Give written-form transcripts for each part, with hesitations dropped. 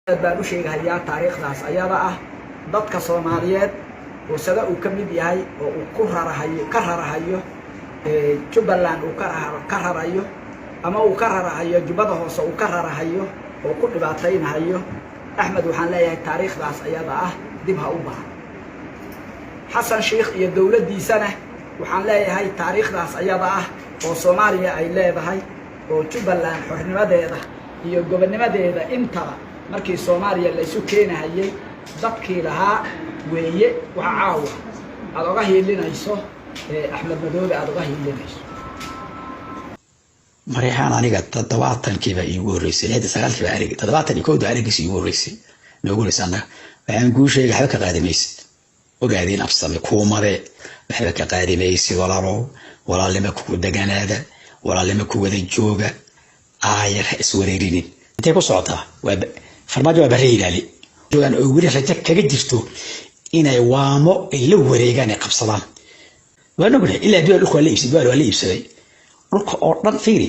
baan u sheegayaa taariikhdaas ayada ah dadka Soomaaliyeed oo sada uu ka mid yahay oo uu ku rarahayo Jubbaland uu ka rarayo ama uu ka rarahayo Jubbada Hoose uu ka rarahayo oo ku dhibaataynayo Axmed waxaan leeyahay taariikhdaas ayada ah dib ha u baahan Xasan Sheikh iyo dawladdiisana waxaan leeyahay taariikhdaas ayada ah oo Soomaaliya ay leedahay oo Jubbaland xornimadeeda iyo gobonnimadeeda intaba markii Soomaaliya la isu keenayay dadkii lahaa weeye waxa caawa aad uga heelinayso Axmed Madoobe aad uga heelinayso marixaan aniga 70kiiba iigu horeysay 9kiiba arig 71 arigiis iigu horeysay noogu horeysana waxaan ku sheegay waxa ka qaadimaysid ogaadeen absame kuumade waxa ka qaadimaysid walaalnimo ku deganaada walaalnimo ku wada jooga aayar iswareerinin intee ku socotaa farmaajo waa bareeyay joogan oo wili raja kaga jirto inay waamo ila wareegan ay qabsadaan waana gudhay ilaa duwal ku la iibsaday dhulka oo dhan fiiri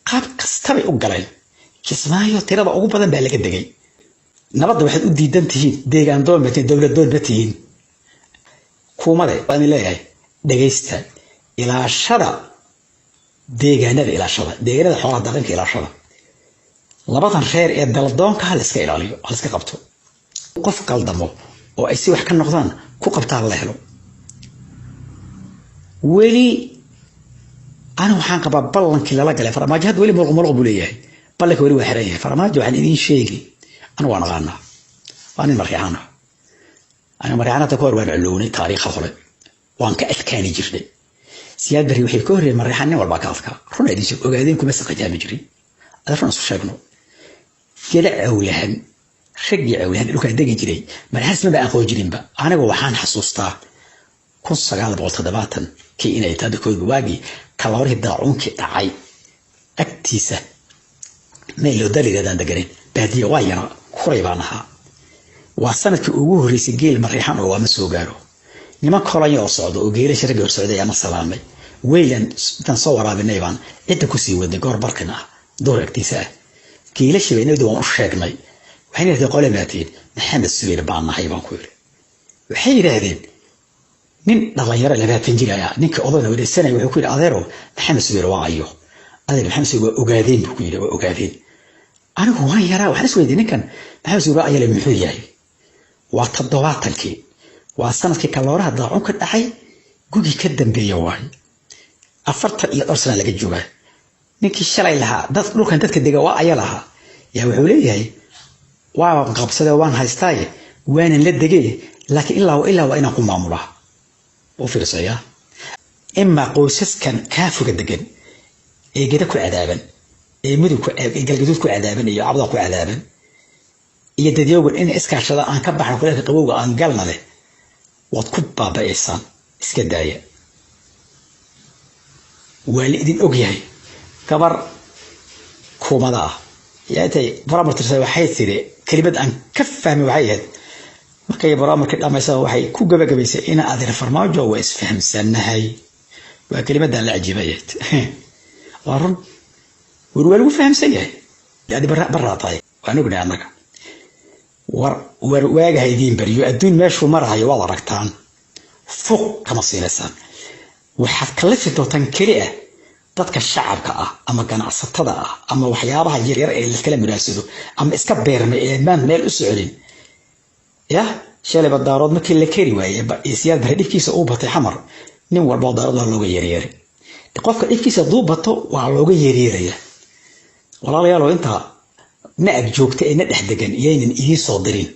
qaab kasta bay u galeen kismaayo tirada ugu badan baa laga degay nabadda waxaad u diidan tihiin deegaan doonbatay dawlad doonbatihiin kuumade baan leeyahay dhageysta ilaashada deegaanada xoolaha dhaqanka ilaashada labadan reer ee daldoonka hal iska ilaaliyo hal iska qabto qof qaldamo oo ay si wax ka noqdaan ku qabtaa la helo weli أنا وحان قبا بلن كلا لا قال فرماجه هاد ولي ملق بولياه بلك ولي وحريه فرماجه waxaan idin sheegi ana waan aqaana waan marxiana ana marxiana ta koor waan culuunay taariikha hore waan ka adkaani jirnay siyaad bari wixii ka horeeyay marxiana walba ka afka runa idin sheeg ogaadeen kuma saqajaami jirin adarna soo sheegno kala awlahan shaqi awlahan dhulka degi jiray marxas ma baan qoo jirinba aniga waxaan xasuustaa 1970 kii inay taado kood waagi kalori daacunki dhacay agtiisa meel daliiladan dagarin baadiye waayana kureebanaha waa sanadkii ugu horeysay geel marixan oo ma soo gaaro niman kolaya oo socdo oo geela shirka hor socday ama salaamay weelan tan soo waraabinay baan inta ku sii waday goor barkana door agtiisa geela shibeenadu waan u sheegnay waxay yiraahdeen qolamaatid maxamed suweer baan nahay baan ku yiri waxay yiraahdeen nin dhalinyaro 20 jir ah ninka odayna wareegsanay wuxuu ku yiri adeero maxamed suweer waa ayo adeer maxamed suweer ogaadeen buu ku yiri waa ogaadeen anigu waan yaraa waxaan isweydiin ninkan maxamed suweer ayay muxuu yahay waa 70kii waa sanadkii kalooraha daacun ka dhacay gugi ka dambeeyay waay 40 sano laga joogaa ninkii shalay lahaa dad dhulkan dadka degaa waa ayaa lahaa yaa wuxuu leeyahay waa qabsada waan haystay waan la degay laakiin ilaa waa inaan ku maamulaa وفرسيا إما قوسس كان كافر دجن جدا كعذابا مدو جلجدود كعذابا عبدا كعذابا يديوجن إن إسكار شذا أن كبح كلها قبوجا أن قالنا له وتكبا بإنسان إسكداية والدين أجيء كبر كومدا يأتي برامج ترسل وحيثري كلمة أن كفه موعيد markay barnaamijka dhamaysaa waxay ku gabagabaysay in adeer farmaajo waa isfahamsanahay waa kalimadan la ajiibayay warun lagu fahamsan yahay yaadi baraatay waan ognaa anaga war waaga haydin bariyo adduun meeshu marayo wada aragtaan fuq kama siinaysan waxaad kalifi doontaan kaliya dadka shacabka ah ama ganacsatada ah ama waxyaabaha yaryar ee la kala muraasado ama iska beermay ee maan meel u socodin يا شالي بدارود ما كل كيري واي سياد برديف كيسة أو بطي حمر نم والبدارود واللوجة يريري تقف كيف كيسة ضو بطو واللوجة يريري والله يا لو أنت نأب جوكت إن الحدقن يين إيه صادرين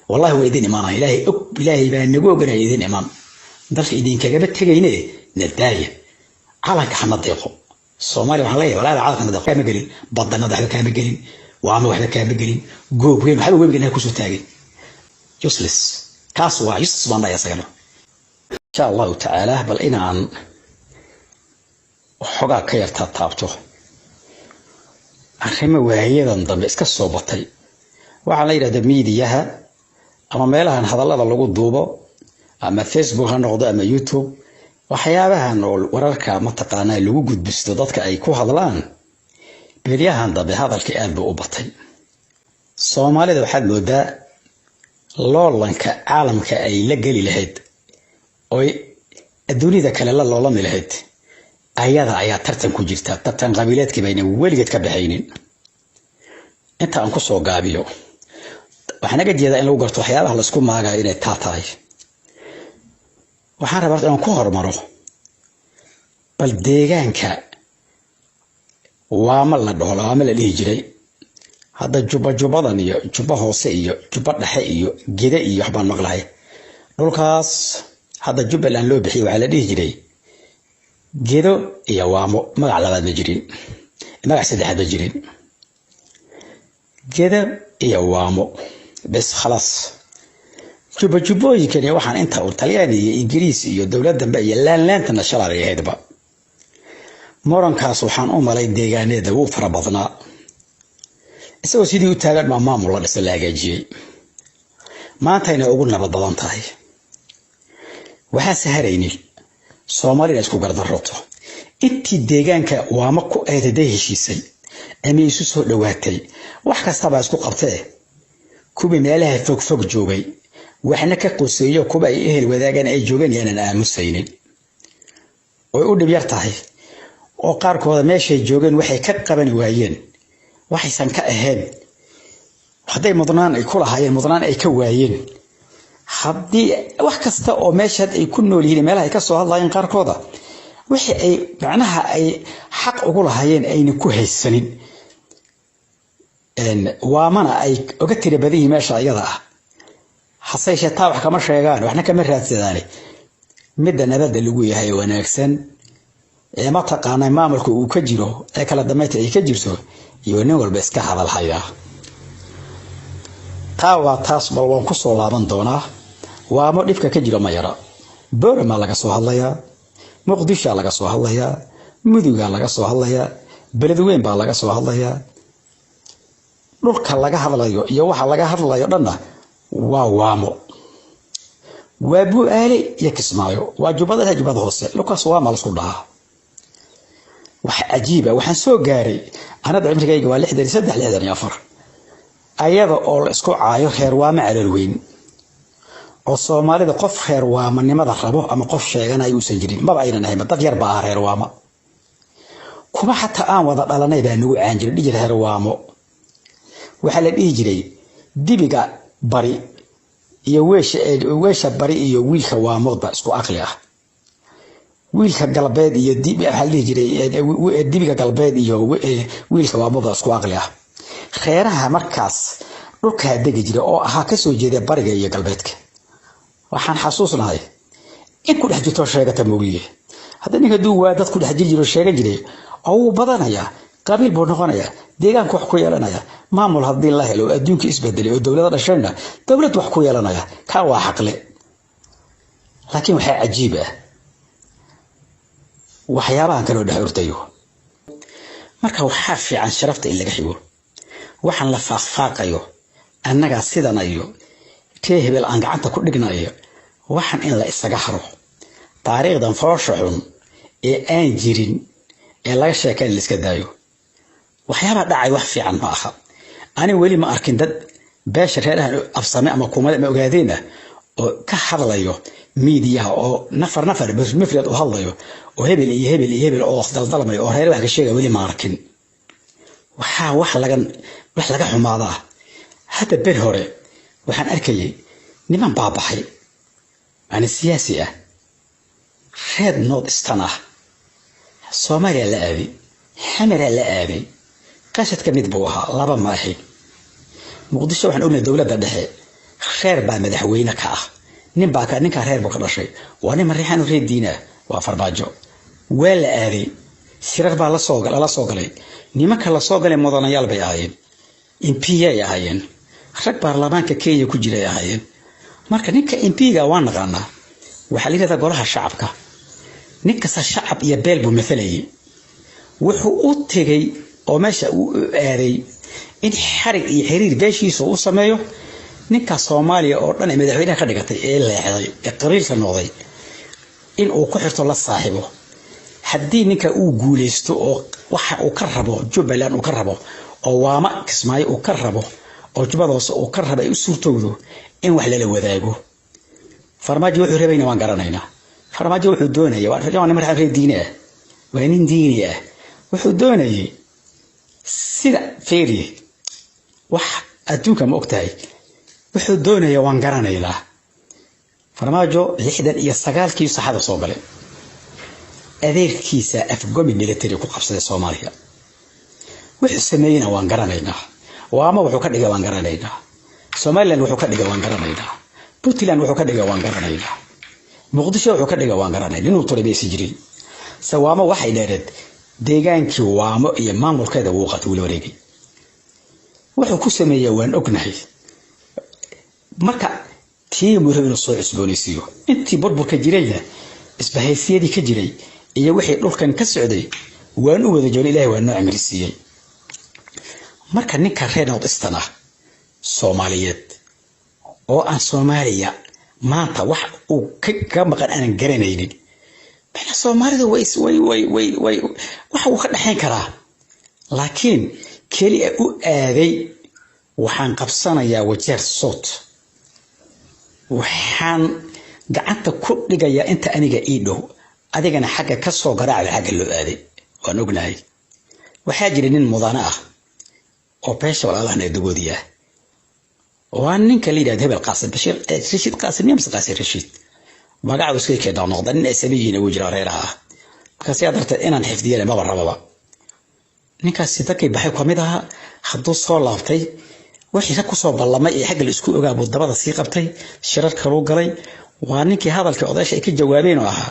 والله هو يدين إمانة إلهي بان نجوا جرا يدين إمام درس يدين كجبت تجيني نداية على كحنا ضيقه الصومالي وحلاي ولا على كحنا ضيقه كام جرين بدنا ده كام جرين وعمل واحد كام جرين جو وين حلو وين جرين كوسو تاجي يسلس كاسوا يسلس بان يا سيلو إن شاء الله تعالى بل إن عن حقا كير تطابته أخيما وهي ضمن إسكا الصوبتي وعلى إلى ميدياها أما ميلها هذا الله لو دوبه أما فيسبوك هنقضي أما يوتيوب وحيابها وراركا متقانا لو جود بستوداتك أي كو هذلان برياها ضمن هذا الكيان بأوبتي soomaalida waxaad moodaa loolanka caalamka ay la geli lahayd oo adduunyada kale la loolami lahayd ayada ayaa tartan ku jirta tartan qabiileedkii bayna weligeed ka baxaynin inta aan ku soo gaabiyo waxaan naga jeedaa in lagu garto waxyaabaha la isku maagayo inay taatahay waxaan rabaa inaan ku hormaro bal deegaanka waama la dholo ama la dhihi jiray hadda jubadan iyo juba hoose iyo juba dhexe iyo gede iyo waxbaan maqlahay dhulkaas hadda Jubbaland loo bixiyo waxa la dhihi jiray gedo iyo waamo magac labaad ma jirin magac saddexaad ma jirin gedo iyo waamo bas خلاص jubooyinkani waxaan inta uu Talyaani iyo Ingiriis iyo dawladda iyo laantana shalay ahaydba morankaas waxaan u malay deegaanada uu fara badnaa isagoo sidii u taagan maamul la dhisay la hagaajiyay maanta inay ugu nabad badan tahay waxa saharayni Soomaaliya isku gardarroto intii deegaanka waama ku eedaday heshiisay ama isu soo dhawaatay wax kastaba isku qabtay kubi meelaha fog joogay waxna ka qoseeyo kuba ay ehel wadaagan ay joogan yaan aamusaynin oo u dhib yar tahay oo qaarkooda meeshay joogeen waxay ka qaban waayeen waxaysan ka ahayn haday mudnaan ay ku lahaayeen mudnaan ay ka waayeen haddii wax kasta oo meeshaad ay ku nool yihiin meelaha ay ka soo hadlayeen qaarkooda wixii ay macnaha ay xaq ugu lahaayeen ayna ku haysanin waamana ay uga tiri badii meesha ayada ah haseyshe taa wax kama sheegaan waxna kama raadsadaan midda nabadda lagu yahay wanaagsan ee ma taqaanay maamulku uu ka jiro ee kala dambeeyay ay ka jirto iyo nin walba iska hadal haya taa waa taas bal waan ku soo laaban doonaa waamo dhibka ka jiro ma yara boorama laga soo hadlayaa muqdisho laga soo hadlayaa muduga laga soo hadlayaa beledweyn baa laga soo hadlayaa dhulka laga hadlayo iyo waxa laga hadlayo dhanna waa waamo waabu aali iyo Kismaayo waa jubada hoose lukaas waa mal isku dhaha waxa ajiib ah waxaan soo gaaray anada cimrigayga waa 63 ayada oo la isku caayo reer waama calal weyn oo Soomaalida qof reer waama nimada rabo ama qof sheeganay uu san jirin ma aynan ahayn dad yar baa reer waama kuma xataa aan wada dhalanay baa nagu caan jiray dhijir reer waamo waxa la dhihi jiray dibiga bari iyo weesha bari iyo wiilka waamoodba isku aqli ah wiilka galbeed iyo dibiga galbeed iyo wiilka waamoodba isku aqli ah khayraha markaas dhulka degi jiray oo aha ka soo jeeday bariga iyo galbeedka waxaan xasuusnahay in ku dhex jirto sheegata moogiye hadda ninka duwa dad ku dhex jiro sheegan jiray oo badanaya qabiil buu noqonaya deegaanka wax ku yeelanaya maamul hadii la helo adduunka isbedelay oo dawladda dhashayna dawlad wax ku yeelanaya ka waa xaqle laakiin waxa cajiib ah waxyaabahan kale oo dhaxurtayo marka waxa fiican sharafta in laga xigo waxaan la faaqfaaqayo annaga sidanayo hebel aan gacanta ku dhignayo waxaan in la isaga haro taariikhdan foosho xun ee aan jirin ee laga sheekay la iska daayo waxyaaba dhacay wax fiican ma aha ani wali ma arkin dad beesha reerahan afsame ama kuumada ma ogaadeen oo ka hadlayo media oo nafar bas mafrad oo hadlayo oo hebel oo daldalmay oo reer wax ka sheegay wali ma arkin wax laga xumaada hada bir hore waxaan arkayay niman baabaxay aan siyaasi ah reed nood istana Soomaaliya la aaday xamar la aaday qashad ka mid buu ahaa laba maaxi muqdisho waxaan ognahay dawladda dhexe reer baa madaxweyne ka ah ninka reer buu ka dhashay waa nin mariixan reer diina waa Farmaajo waa la aaday shirar baa la soo galay nimanka la soo galay mudanayaal bay ahaayeen MP ay ahaayeen rag baarlamaanka Kenya ku jiray ahaayeen marka ninka MP-ga waa naqaana waxa la yiraahdaa golaha shacabka ninka shacab iyo beel buu masalayay wuxuu u tagay oo meesha uu aaday in xarig iyo xiriir beeshiisa uu sameeyo ninka Soomaaliya oo dhan madaxweynaha ka dhigatay ee leexday ee qabiilka noqday in uu ku xirto la saaxiibo haddii ninka uu guuleysto oo waxa uu ka rabo Jubbaland uu ka rabo oo waama Kismaayo uu ka rabo oo jubada hoose oo ka rabay u suurtowdo in wax la wadaago farmaajo wuxuu rabayna waan garanaynaa farmaajo wuxuu doonayay waa rajaan mar xaafid diiniga waa nin diini ah wuxuu doonayay sida feeri wax adduunka ma ogtahay wuxuu doonayay waan garanaynaa farmaajo 69kii saxada soo galay adeerkiisa afgomi military ku qabsaday Soomaaliya wuxuu sameeyay waan garanaynaa waama wuxuu ka dhigay waan garanaynaa Somaliland wuxuu ka dhigay waan garanaynaa Puntland wuxuu ka dhigay waan garanaynaa Muqdisho wuxuu ka dhigay waan garanaynaa inuu tolbeeyay jiray sawaama waxay dheereed deegaankii waamo iyo maamulkeeda uu qatay wali wareegay wuxuu ku sameeyay waan ognahay marka tiimu inuu soo cusboonaysiyo intii burburka jirayna isbahaysiyadii ka jiray iyo wixii dhulkan ka socday waan u wada joogay Ilaahay waa noo amrisiiyay marka ninka reer Northeastern ah Soomaaliyeed oo aan Soomaaliya maanta wax uu ka maqan aan garanaynin bana Soomaalida way waxa uu ka dhaxayn karaa laakiin kaliya u aaday waxaan qabsanayaa wajeer soot waxaan gacanta ku dhigayaa inta aniga ii dhow adigana xagga ka soo garaacda xagga loo aaday waan ognahay waxa jira nin mudana ah oo beesha walaalahna dagoodiya waa ninka liidad hebel qaasim bashir rashid qaasim yams qaasim rashid magaca iska keeda noqda nin sameeyeen ugu jira reeraha markaas yaa darteed inaan xifdiyay ma rababa ninkaas sidakay baxay kamid aha haduu soo laabtay wixii ku soo ballamay ee xagga la isku ogaabo dabada sii qabtay shirar kale u galay waa ninkii hadalka odaysha ay ka jawaabeen oo ahaa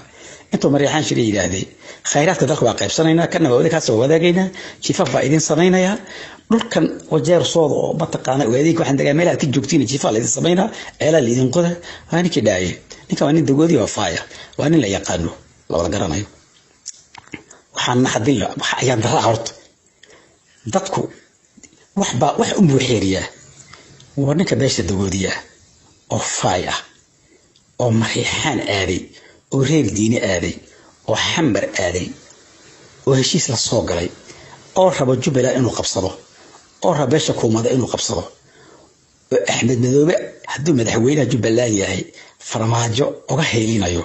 intuu Mariixaan shirey yiraahday khayraadka dalka waa qaybsanaynaa kana wada ka soo wadaagayna jiifaf baa idin sameynaya dhulkan wajeer soodo oo mataqaana weedii waxaan dagaa meel aad ka joogtiin jiifaf la idin sameynaa eela la idin qoda waa ninkii dhaayay ninka waa nin dagoodi oo faaya waa nin la yaqaano la wada garanayo waxaan naxdin la wax ayaan daraa horta dadku wax u buuxeeriya waa ninka beesha dagoodiya oo faaya oo Mariixaan aaday oo reer diini aaday oo xambar aaday oo heshiis la soo galay oo rabo Jubbaland inuu qabsado oo rabo beesha kuumada inuu qabsado Axmed Madoobe hadduu madaxweynaha Jubbaland yahay farmaajo uga heelinayo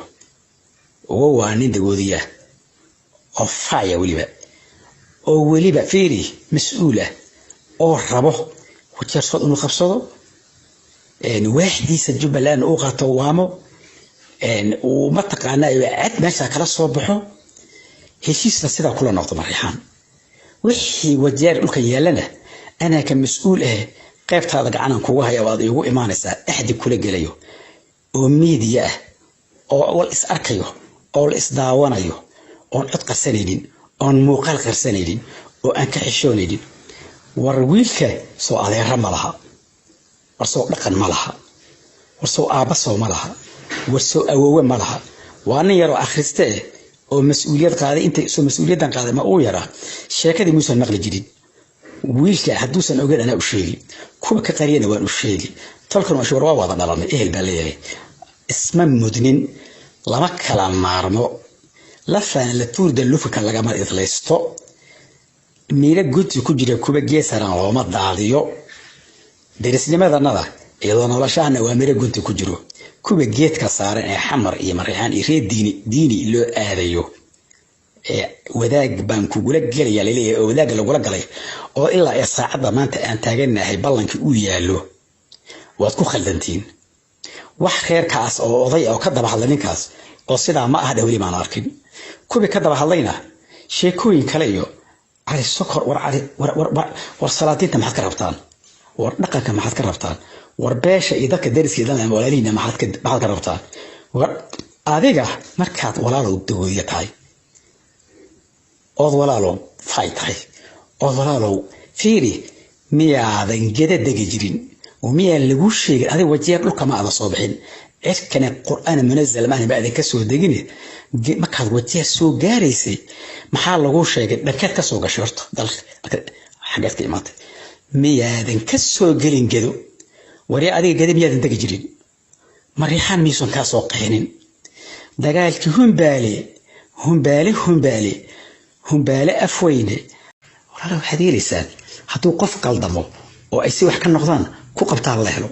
oo waa nin dagoodiya oo faaya waliba fiiri mas'uula oo rabo wajeer soo inuu qabsado waaxdiisa Jubbaland uu qaato waamo وما تقانا عد ماشا كلا صوبحو هشيسنا سيدا كلا نقطة مريحان وحي وجار لك يالنا أنا كمسؤول قيبت هذا قعنا كوها يا واضي هو إيمانسا أحد كل جليو وميديا أو الإسأركيو أو الإسداوانيو أو العتق السنين أو الموقع السنين أو أنك حشونين ورويلك سؤال رملها ورسو لقن ملها ورسو آبسو ملها ورسو أوه ملها وأنا يرى أخرسته أو مسؤوليات قاعدة أنت سو مسؤوليات قاعدة ما أو يرى شركة موسى النقل الجديد ويلك حدوسا أوجد أنا أشيلي كوبا كقرينا وأنا أشيلي تلقوا مشروع وضعنا لنا إيه البلية اسمه مدنين لما كلام مارمو لفنا لتور دلوف كان لقى ما إثليستو ميرا قلت يكون كوبا جيسران وما ضاعيو درسني ماذا نضع إذا نرشحنا وميرا قلت كجرو كوبا جيت كسارة حمر إيه مريحان يريد ديني لو آذيو wadaag baan ku gula galaya leeyahay wadaag lagu la galay oo ilaa saacada maanta aan taaganahay ballankii uu yaalo waad ku khaldantiin wax kheerkaas oo oday oo ka daba hadlay ninkaas oo sidaa ma ah dhawli maan arkin kubi ka daba hadlayna sheekooyin kale iyo ari sokor war salaadiinta maxaad ka rabtaan war dhaqanka maxaad ka rabtaan war beesha iyo dadka dariska dalna walaalihiina maxaad ka rabtaan war adiga markaad walaalo dawooyo tahay أود ولا لو فايتاي أود ولا لو فيري ميا ذنجدة دقيجرين وميا اللي وشيء هذا وجهك لك ما هذا صباحين إيش كان القرآن منزل معنا بعد كسو دقيني ما كان وجه سو جاريسي محل لو شيء لكن كسو قشرت دل حاجات كلمات ميا ذن كسو جرين جدو وري هذه جد ميا ذن دقيجرين مريحان ميسون كسو قينين دقال كهم بالي هم بالي أفويني ولا حدي لسان حتو قف قلدمو oo ay si wax ka noqdaan ku qabtaan la helo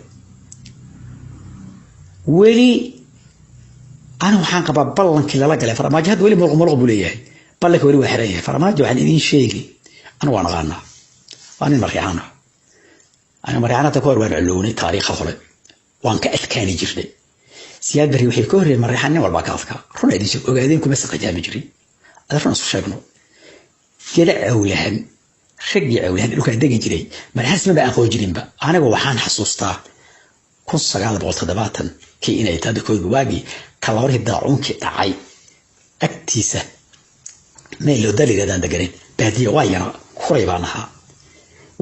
weli أنا وحان قبا بلن كلا لا قال فرماجه هاد ولي ملق بولياه بلك ولي وحريه فرماجه waxaan idin sheegi ana waan qaana waan marxiana ana marxiana ta koor waan culuunay taariikha hore waan ka adkaani jirnay siyaad bari wixii ka horreeyay marxiana walba ka afka runa idin soo ogaadeen kuma saqajaami jirin adarna soo sheegno kala awlahan ragi awlahan dhulka degan jiray marxas ma baan qoo jirinba aniga waxaan xasuustaa 1970 kii inay taado koob waagi kalawri daacuunkii dhacay agtiisa meel loo daligadaan deganeen baadiye waayana kuray baan ahaa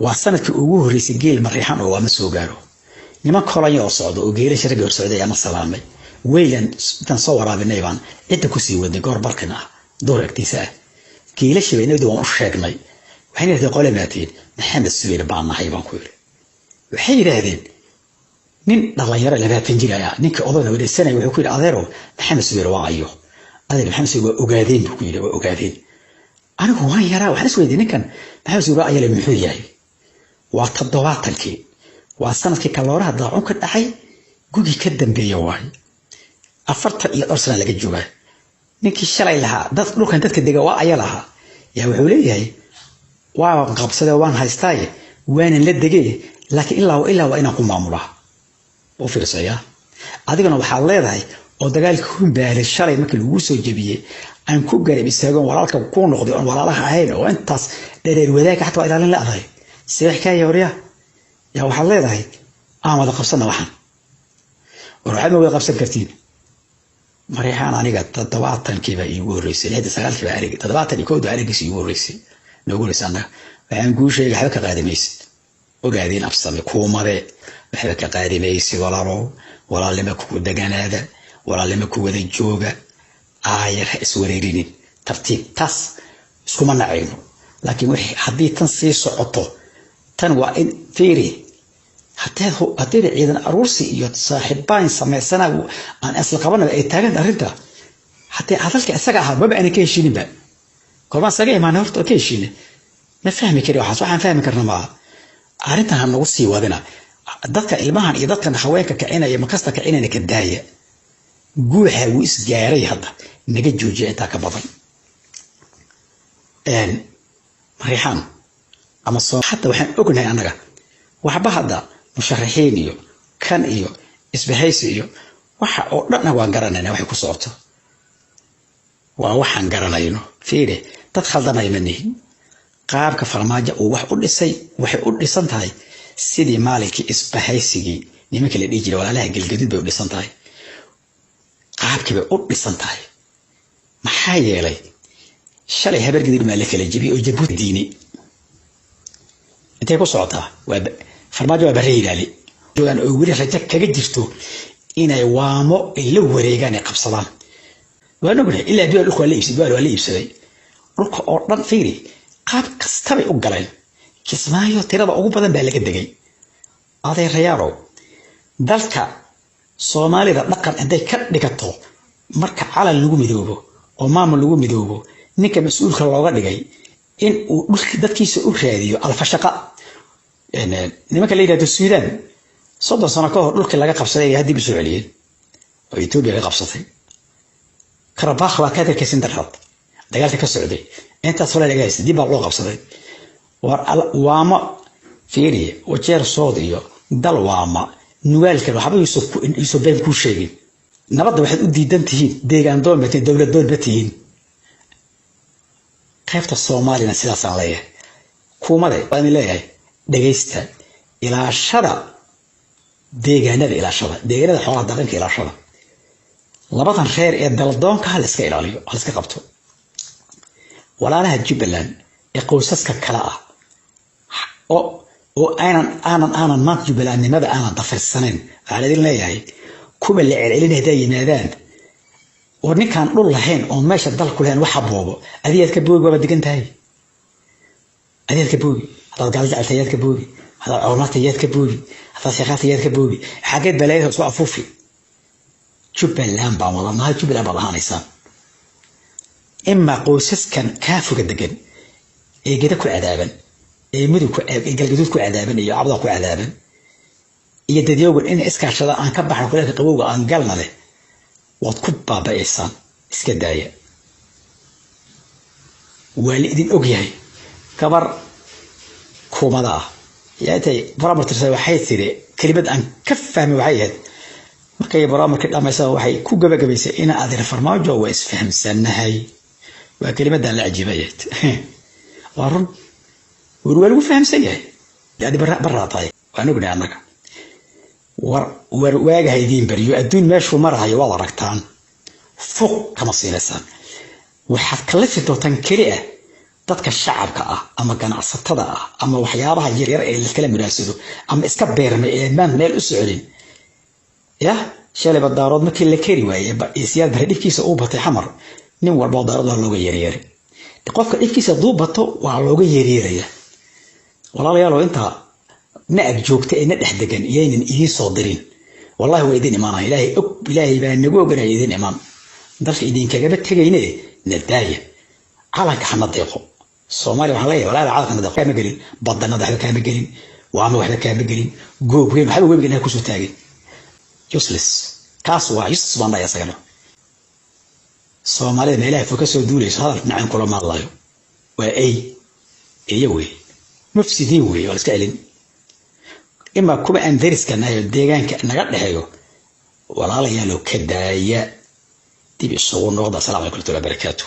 waa sanadkii ugu horeysay geel mariixan oo ama soo gaaro niman kolaya oo socdo oo geelasha rag hor socday ama salaamay weylan tan soo waraabinay baan cid ku sii waday goor barkana door agtiisa geelasha weynadu waan u sheegnay waxay yiraahdeen qole maatiin maxamed suweer baan nahay baan ku yiri waxay yiraahdeen nin dhalinyaro 20 jir ah ninka odayga wareegsanay wuxuu ku yiri adeero maxamed suweer waa ayo adeer maxamed suweer ogaadeen ku yiri waa ogaadeen anigu waan yaraa waxaan isweydiin ninkan maxamed suweer ayay muxuu yahay waa 70kii waa sanadkii kalooraha daacun ka dhacay gugi ka dambeeyay waay 40 sano laga joogaa ninkii shalay lahaa dad dhulkan dadka degaa waa ayaa lahaa yaa wuxuu leeyahay waa qabsada waan haystay waan la degay laakiin ilaa waa inaan ku maamulaa oo fiirsaya adigana waxa leedahay oo dagaalka ku baaray shalay markii lagu soo jabiyay aan ku garab istaago walaalka ku noqday oo walaalaha ahayn oo intaas dheer wadaag xataa ilaalin la aday seex ka yoriya yaa waxa leedahay aamada qabsana waxan waxaad ma qabsan kartiin mariixan aniga 70kii baa iigu horeysay 9kii baa aniga 71 aniga iigu horeysay noogu leesana waxaan ku sheegay waxa ka qaadimaysid ogaadeen afsame kuumade waxa ka qaadimaysid walaalnimo ku deganaada walaalnimo ku wada jooga aayar iswareerinin tartiib tas isku ma nacayno laakiin wixii hadii tan sii socoto tan waa in fiiri haddii ciidan aruursi iyo saaxiibaan sameysana aan asla qaban ay taagan arinta haddii hadalka isaga ahaa ma baan ka heshiinin ba korma saga imaan horta ka heshiinin ma fahmi kari waxaan fahmi karnaa ma arintan nagu sii wadina dadka ilmahan iyo dadkan haweenka kacinaya makasta kacinayna ka daaya guuxa uu isgaaray hadda naga joojiya inta ka badan mariixan ama soo hatta waxaan ognahay anaga waxba hadda musharaxiin iyo kan iyo isbahaysi iyo waxa oo dhan waan garanaynaa waxay ku socoto waa waxaan garanayno fiire dad khaldanay manihin qaabka farmaajo uu wax u dhisay waxay u dhisan tahay sidii maalikii isbahaysigii nimanka la dhigi jiray walaalaha galgadud bay u dhisan tahay qaabkii bay u dhisan tahay maxaa yeelay shalay habargidii ma la kala jabiyay oo jabuuti diini intee ku socotaa waa farmaajo waa bari ilaali joogan oo weli raja kaga jirto inay waamo ila wareegaan ay qabsadaan waa nognahay ilaa biyo dhulka la iibsaday dhulka oo dhan fiiri qaab kasta bay u galeen kismaayo tirada ugu badan baa laga degay adeerayaalo dalka Soomaalida dhaqan inay ka dhigato marka calan lagu midoobo oo maamul lagu midoobo ninka mas'uulka looga dhigay in uu dhulka dadkiisa u raadiyo alfashaqa nimanka la yiraahdo Suudaan 30 sano ka hor dhulka laga qabsaday hadii bi soo celiyeen oo Itoobiya laga qabsatay Karabakh waa ka tirsan darrad dagaalka ka socday inta soo laga hayay dib loo qabsaday waama fiiri wajeer soodiyo dal waama nuwaalka waxba isu been ku sheegin nabadda waxaad u diidan tihiin deegaan doonbateen dawlad doonbateen qaybta Soomaalina sidaas aan leeyahay kuumada waan leeyahay dhageysta ilaashada deegaanada xoolaha dhaqanka ilaashada labadan reer ee daldoonka hal iska ilaaliyo hal iska qabto walaalaha Jubbaland ee qoysaska kala ah oo aanan maanta Jubbalandnimada aanan dafirsanayn aan idin leeyahay kuma la celcelinayda yimaadaan oo ninkan dhul lahayn oo meesha dalku lahayn waxa boobo adiyaadka boobi waa degan tahay adiyaadka boobi hada galjacayaadka boobi hada awnaatayaadka boobi hada shaqaatayaadka boobi xageed balaayada soo afuufi Jubbaland baa wadanaha Jubbaland baa lahaanaysa imma qoysaskan kaafuga degan ee gida ku cadaaban مدوك قلقدود كو عذابن iyo abada ku cadaaban iyo dadyogan in iskaashada aan ka baxno kuleelka qabowga aan galna leh wad ku baabaaysan iska daaya waalidin og yahay kabar kumada yaatay baramartirsa waxay tiri kelibad aan ka fahmay waxay ahayd markay baramarka dhamaysa waxay ku gabagabaysay in aad farmaajo waa isfahamsanahay waa kelimadan la ajibayay warun ورولو فهم سيء يعني برا طاي وأنا قلنا عنك واجه هيدين بريو الدين ماشوا مرة هي والله ركتان فوق كما صيلسان وحد كلفته تنكرئه ضدك الشعب كأ أما كان عصتها أما وحيارها يرير الكلام مناسبه أما إسكبر من مال السعودين يا شالب الدارات ممكن لكيري ويا يسياد بردي كيس أوبة حمر نور بعض الأرض اللي يرير تقف كيس ضوبته وعلى يرير والله يا لو أنت نأب جوكت إن الإحدقن يين إيه صادرين والله هو يدين إمانة إلهي بأن نقول قرأ يدين إمام درس يدين كجبت تجينه نداية على كحنا ضيقه الصومالي وحلاي ولا على كحنا ضيقه كام جرين بدنا ضحك كام جرين وعمل واحد كام جرين جو وين حلو وين جناه كوسو تاجي يوسلس كاسوا يوسلس بنا يا سجنه الصومالي ما إلهي فكسر دولي صار نعم كل ما الله وأي أيوه مفسدين وي ولا اسكالين اما كما ان درس كان deegaanka naga dhaxeeyo walaalayaal oo ka daaya dib isoo noqda salaamu alaykum wa barakaatuh